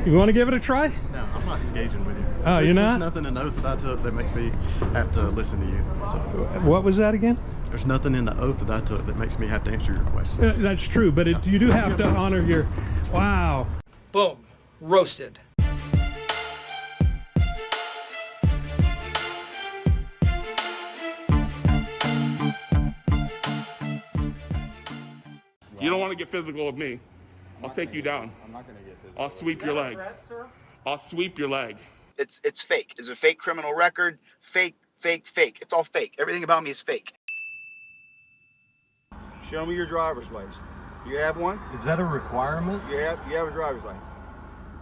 You want to give it a try? No, I'm not engaging with you. Oh, you're not? There's nothing in the oath that I took that makes me have to listen to you. So What was that again? there's nothing in the oath that I took that makes me have to answer your questions. That's true, but you do have to honor your... Wow. Boom. Roasted. You don't want to get physical with me. I'll take you down. I'm not going to get physical. I'll sweep your leg. I'll sweep your leg. It's fake. It's a fake criminal record. Fake. It's all fake. Everything about me is fake. Show me your driver's license. You have one? Is that a requirement? You have a driver's license.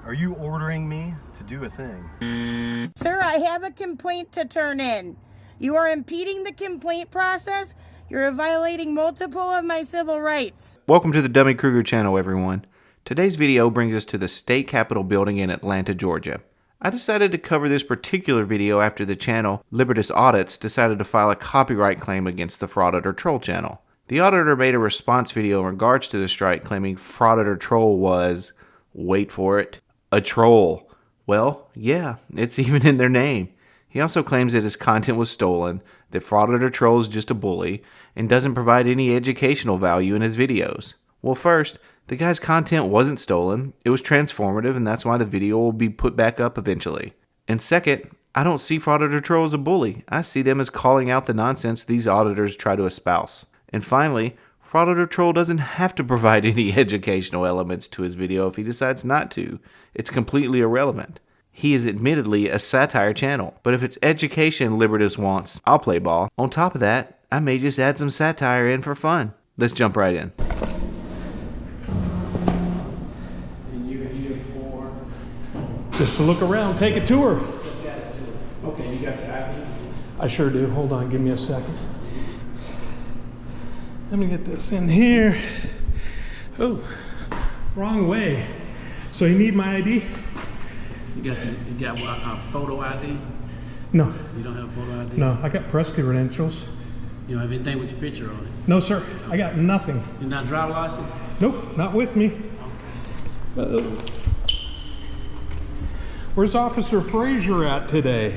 Are you ordering me to do a thing? Sir, I have a complaint to turn in. You are impeding the complaint process. You're violating multiple of my civil rights. Welcome to the Thedummykruger channel, everyone. Today's video brings us to the state capitol building in Atlanta, Georgia. I decided to cover this particular video after the channel Libertas Audits decided to file a copyright claim against the Auditor troll channel. The Auditor made a response video in regards to the strike, claiming Auditor troll was, wait for it, a troll. Well, yeah, it's even in their name. He also claims that his content was stolen, that Auditor troll is just a bully, and doesn't provide any educational value in his videos. Well, first, the guy's content wasn't stolen, it was transformative, and that's why the video will be put back up eventually. And second, I don't see Auditor troll as a bully. I see them as calling out the nonsense these auditors try to espouse. And finally, Auditor troll doesn't have to provide any educational elements to his video if he decides not to. It's completely irrelevant. He is admittedly a satire channel, but if it's education Libertas wants, I'll play ball. On top of that, I may just add some satire in for fun. Let's jump right in. Just to look around, take a tour. Okay, you got your ID? I sure do. Hold on, give me a second. Let me get this in here. Oh, wrong way. So you need my ID? You got a photo ID? No. You don't have a photo ID? No, I got press credentials. You don't have anything with your picture on it? No, sir. I got nothing. You're not driver license? Nope, not with me. Okay. Where's Officer Frazier at today?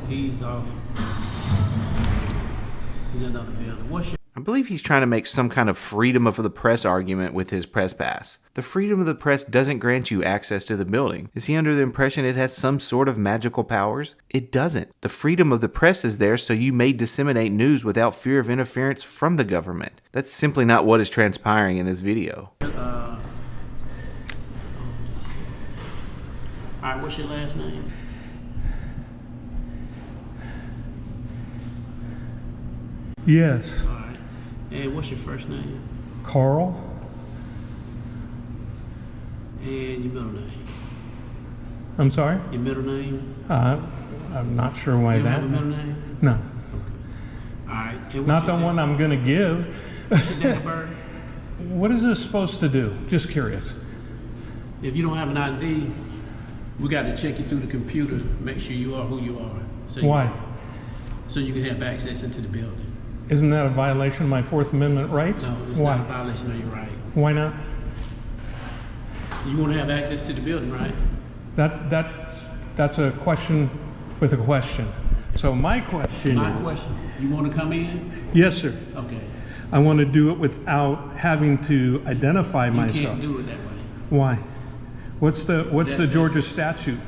He's in another building. What's your... I believe he's trying to make some kind of freedom of the press argument with his press pass. The freedom of the press doesn't grant you access to the building. Is he under the impression it has some sort of magical powers? It doesn't. The freedom of the press is there so you may disseminate news without fear of interference from the government. That's simply not what is transpiring in this video. Alright, what's your last name? Yes. Alright. And what's your first name? Carl. And your middle name? I'm sorry? Your middle name? I'm not sure why You don't that. have a middle name? No. Okay. Alright. Not the one I'm going to give. What's your date of birth? What is this supposed to do? Just curious. If you don't have an ID, we got to check you through the computer, make sure you are who you are. So Why? So you can have access into the building. Isn't that a violation of my Fourth Amendment rights? No, it's Why? not a violation of your right. Why not? You want to have access to the building, right? That's a question with a question. So my question My is... question, you want to come in? Yes, sir. Okay. I want to do it without having to identify myself. You can't do it that way. Why? What's the Georgia statute?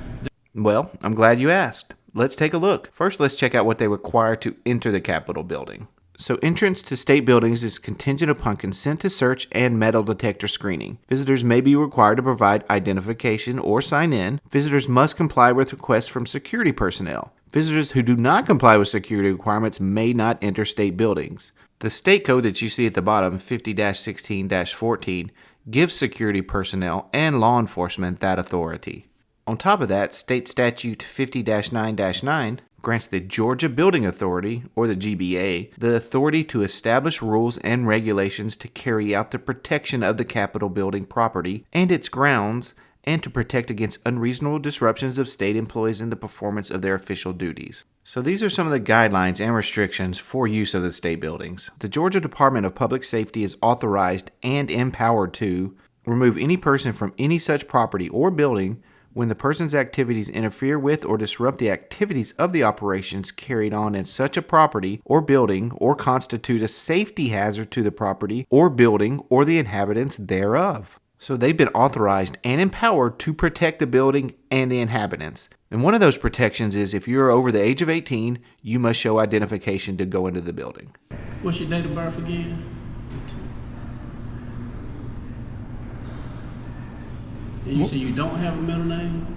Well, I'm glad you asked. Let's take a look. First, let's check out what they require to enter the Capitol building. So entrance to state buildings is contingent upon consent to search and metal detector screening. Visitors may be required to provide identification or sign in. Visitors must comply with requests from security personnel. Visitors who do not comply with security requirements may not enter state buildings. The state code that you see at the bottom, 50-16-14, gives security personnel and law enforcement that authority. On top of that, State Statute 50-9-9 grants the Georgia Building Authority, or the GBA, the authority to establish rules and regulations to carry out the protection of the Capitol building property and its grounds, and to protect against unreasonable disruptions of state employees in the performance of their official duties. So these are some of the guidelines and restrictions for use of the state buildings. The Georgia Department of Public Safety is authorized and empowered to remove any person from any such property or building when the person's activities interfere with or disrupt the activities of the operations carried on in such a property or building or constitute a safety hazard to the property or building or the inhabitants thereof. So they've been authorized and empowered to protect the building and the inhabitants. And one of those protections is if you're over the age of 18, you must show identification to go into the building. What's your date of birth again? And you say you don't have a middle name?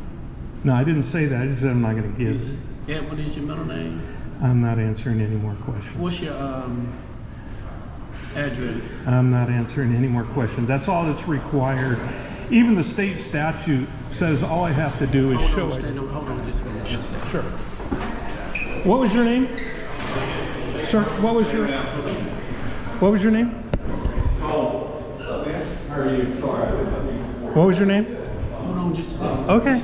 No, I didn't say that. I just said I'm not going to give it. Edward is your middle name? I'm not answering any more questions. What's your address? I'm not answering any more questions. That's all that's required. Even the state statute says all I have to do is show it. Hold on just a minute. Sure. What was your name? Sir, what was your name? What was your name? Hold on just a second. Okay.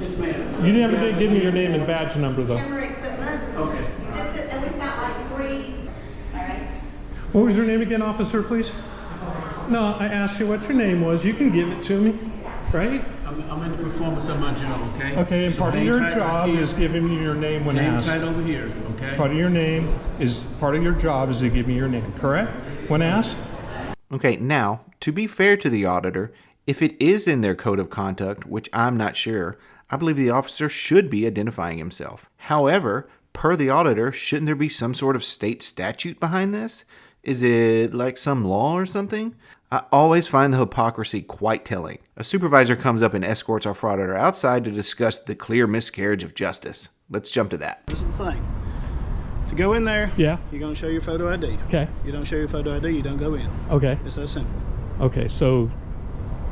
Yes, ma'am. You never did give me your name and badge number though. Okay. And we've got like 3. All right. What was your name again, officer, please? No, I asked you what your name was. You can give it to me, right? I'm in the performance of my job, okay? Okay, and So part of hang your tight job right here. is giving me your name when Hang asked. tight over here, okay? Part of your job is to give me your name, correct? When asked? Okay, now, to be fair to the auditor, if it is in their code of conduct, which I'm not sure, I believe the officer should be identifying himself. However, per the auditor, shouldn't there be some sort of state statute behind this? Is it like some law or something? I always find the hypocrisy quite telling. A supervisor comes up and escorts our frauditor outside to discuss the clear miscarriage of justice. Let's jump to that. This is the thing. To go in there, Yeah. you're going to show your photo ID. Okay. You don't show your photo ID, you don't go in. Okay. It's that simple. Okay, so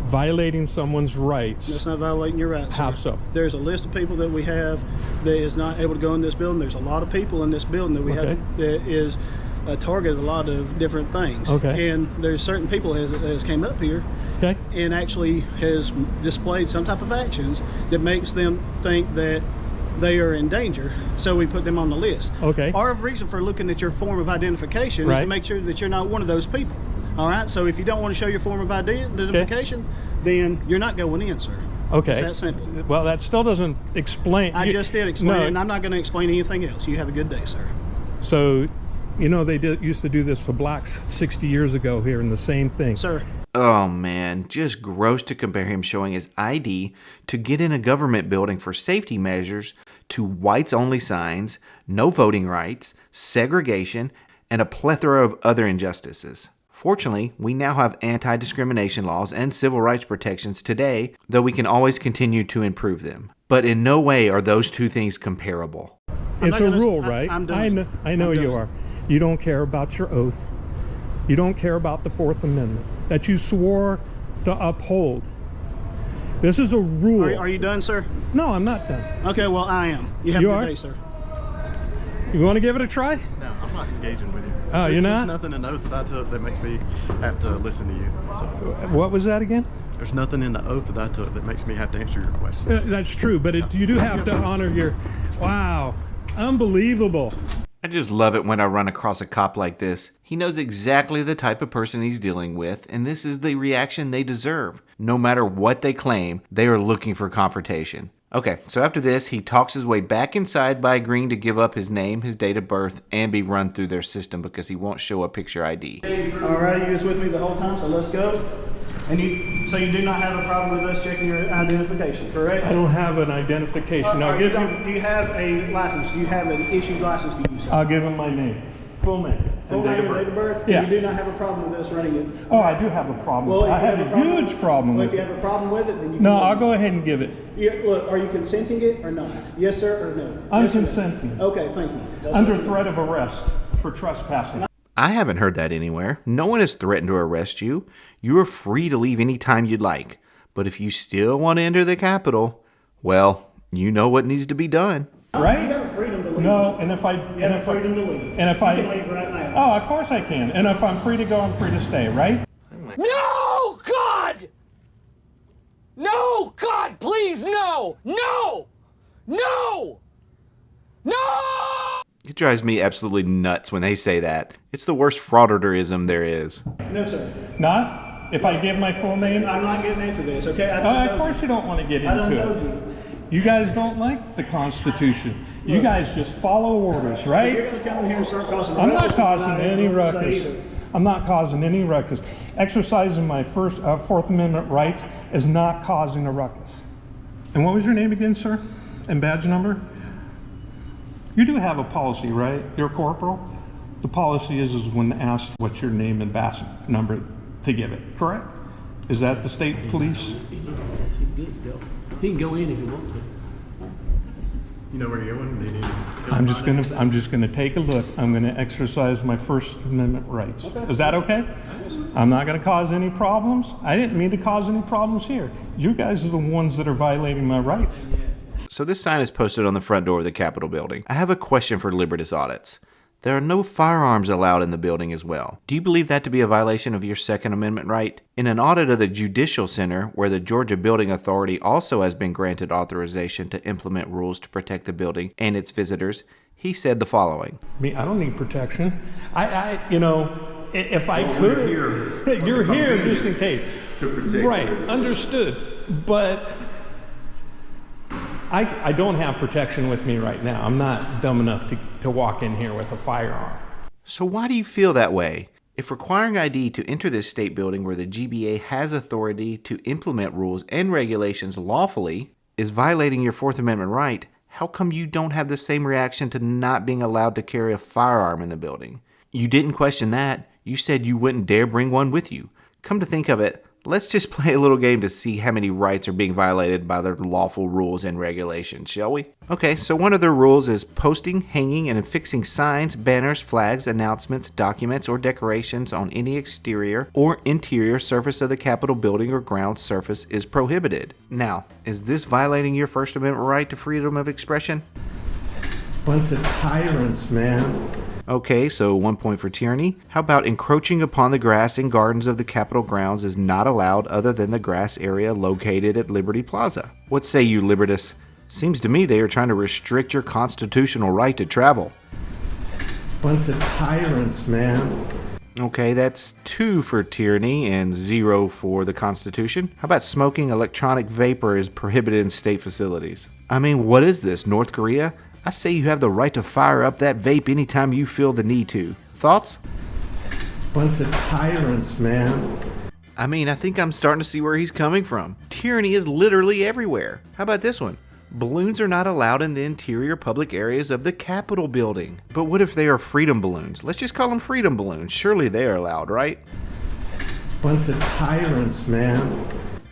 violating someone's rights. That's not violating your rights. How sir. so? There's a list of people that we have that is not able to go in this building. There's a lot of people in this building that we have that is a target of a lot of different things. Okay. And there's certain people that has came up here Okay. and actually has displayed some type of actions that makes them think that they are in danger, so we put them on the list. Okay. Our reason for looking at your form of identification is to make sure that you're not one of those people. All right, so if you don't want to show your form of identification, then you're not going in, sir. Okay. It's that simple. Well, that still doesn't explain. I just did explain it, and I'm not going to explain anything else. You have a good day, sir. So, you know, they used to do this for blacks 60 years ago here, and the same thing. Sir. Oh man, just gross to compare him showing his ID to get in a government building for safety measures to whites only signs, no voting rights, segregation, and a plethora of other injustices. Fortunately, we now have anti-discrimination laws and civil rights protections today, though we can always continue to improve them. But in no way are those two things comparable. It's a rule, right? I'm done. I know you are. You don't care about your oath. You don't care about the Fourth Amendment that you swore to uphold. This is a rule. Are you done, sir? No, I'm not done. Okay, well, I am. You have a good day, sir. You want to give it a try? No, I'm not engaging with you. Oh, you're not? There's nothing in the oath that I took that makes me have to listen to you. So What was that again? there's nothing in the oath that I took that makes me have to answer your questions. That's true, but you do have to honor your... Wow, unbelievable. I just love it when I run across a cop like this. He knows exactly the type of person he's dealing with, and this is the reaction they deserve. No matter what they claim, they are looking for confrontation. Okay, so after this, he talks his way back inside by agreeing to give up his name, his date of birth, and be run through their system because he won't show a picture ID. All right, you was with me the whole time, so let's go. And so you do not have a problem with us checking your identification, correct? I don't have an identification. Do you have a license? Do you have an issued license to use? I'll give him my name. Full name. Full name and date of birth? Yeah. You do not have a problem with us running it? Oh, I do have a problem. Well, I have a huge problem with it. If you have a problem with it, then you can... No, I'll go ahead and give it. Look, are you consenting it or not? Yes, sir, or no? I'm Yes or no? consenting. Okay, thank you. Under threat of arrest for trespassing. I haven't heard that anywhere. No one has threatened to arrest you. You are free to leave any time you'd like. But if you still want to enter the Capitol, well, you know what needs to be done. Right? You have freedom to leave. No, and if I... You have freedom to leave. And if I... You can leave right now. Oh, of course I can. And if I'm free to go, I'm free to stay, right? No, God! No, God, please, no! No! No! No! It drives me absolutely nuts when they say that. It's the worst frauditorism there is. No, sir. Not? if I give my full name? I'm not getting into this, okay? Of course you don't want to get into it. You guys don't like the Constitution. You guys just follow orders, right? You're going to come in here and start causing I'm not ruckus, causing I'm not any gonna say ruckus. either. I'm not causing any ruckus. Exercising my Fourth Amendment rights is not causing a ruckus. And what was your name again, sir? And badge number? You do have a policy, right? You're a corporal? The policy is when asked what's your name and badge number to give it, correct? Is that the state police? He's good to go. He can go in if he wants to. You know where you're going? I'm just gonna take a look. I'm gonna exercise my First Amendment rights. Okay. Is that okay? I'm not gonna cause any problems. I didn't mean to cause any problems here. You guys are the ones that are violating my rights. So this sign is posted on the front door of the Capitol building. I have a question for Libertas Audits. There are no firearms allowed in the building as well. Do you believe that to be a violation of your Second Amendment right? In an audit of the Judicial Center, where the Georgia Building Authority also has been granted authorization to implement rules to protect the building and its visitors, he said the following. I don't need protection. You know, if I could, you're here just in case. To protect. Right, understood. But I don't have protection with me right now. I'm not dumb enough to walk in here with a firearm. So why do you feel that way? If requiring ID to enter this state building where the GBA has authority to implement rules and regulations lawfully is violating your Fourth Amendment right, how come you don't have the same reaction to not being allowed to carry a firearm in the building? You didn't question that. You said you wouldn't dare bring one with you. Come to think of it, let's just play a little game to see how many rights are being violated by their lawful rules and regulations, shall we? Okay, so one of their rules is posting, hanging, and affixing signs, banners, flags, announcements, documents, or decorations on any exterior or interior surface of the Capitol building or ground surface is prohibited. Now, is this violating your First Amendment right to freedom of expression? Bunch of tyrants, man. Okay, so 1 point for tyranny. How about encroaching upon the grass and gardens of the Capitol grounds is not allowed other than the grass area located at Liberty Plaza? What say you, Libertas? Seems to me they are trying to restrict your constitutional right to travel. Bunch of tyrants, man. Okay, that's 2 for tyranny and 0 for the Constitution. How about smoking electronic vapor is prohibited in state facilities? I mean, what is this, North Korea? I say you have the right to fire up that vape anytime you feel the need to. Thoughts? Bunch of tyrants, man. I mean, I think I'm starting to see where he's coming from. Tyranny is literally everywhere. How about this one? Balloons are not allowed in the interior public areas of the Capitol building. But what if they are freedom balloons? Let's just call them freedom balloons. Surely they are allowed, right? Bunch of tyrants, man.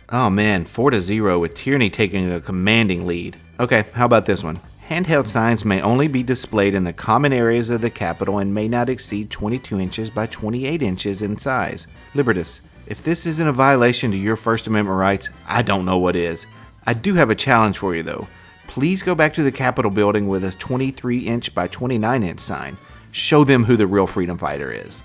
Oh man, 4-0 with tyranny taking a commanding lead. Okay, how about this one? Handheld signs may only be displayed in the common areas of the Capitol and may not exceed 22 inches by 28 inches in size. Libertas, if this isn't a violation to your First Amendment rights, I don't know what is. I do have a challenge for you though. Please go back to the Capitol building with a 23-inch by 29-inch sign. Show them who the real freedom fighter is.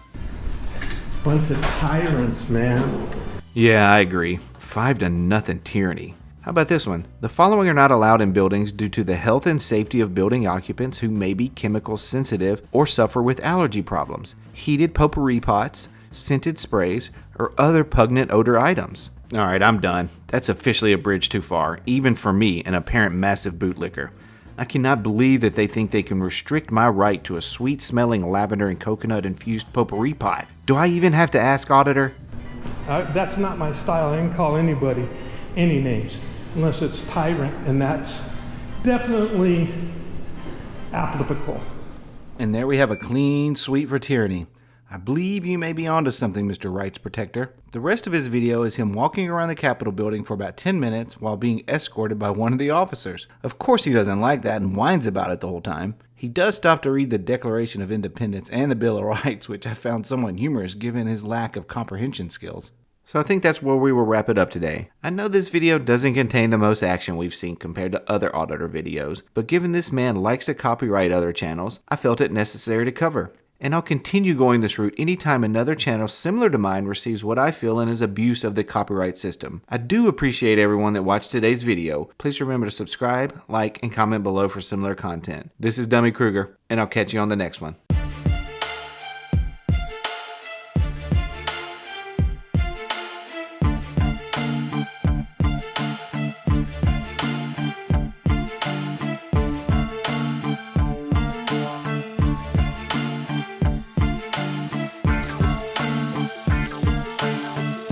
Bunch of tyrants, man. Yeah, I agree. 5-0 tyranny. How about this one? The following are not allowed in buildings due to the health and safety of building occupants who may be chemical sensitive or suffer with allergy problems. Heated potpourri pots, scented sprays, or other pungent odor items. Alright, I'm done. That's officially a bridge too far, even for me, an apparent massive bootlicker. I cannot believe that they think they can restrict my right to a sweet-smelling lavender and coconut-infused potpourri pot. Do I even have to ask, Auditor? That's not my style. I can call anybody any names, unless it's tyrant, and that's definitely applicable. And there we have a clean sweep for tyranny. I believe you may be onto something, Mr. Rights Protector. The rest of his video is him walking around the Capitol building for about 10 minutes while being escorted by one of the officers. Of course he doesn't like that and whines about it the whole time. He does stop to read the Declaration of Independence and the Bill of Rights, which I found somewhat humorous given his lack of comprehension skills. So I think that's where we will wrap it up today. I know this video doesn't contain the most action we've seen compared to other Auditor videos, but given this man likes to copyright other channels, I felt it necessary to cover. And I'll continue going this route anytime another channel similar to mine receives what I feel is abuse of the copyright system. I do appreciate everyone that watched today's video. Please remember to subscribe, like, and comment below for similar content. This is Dummy Kruger, and I'll catch you on the next one.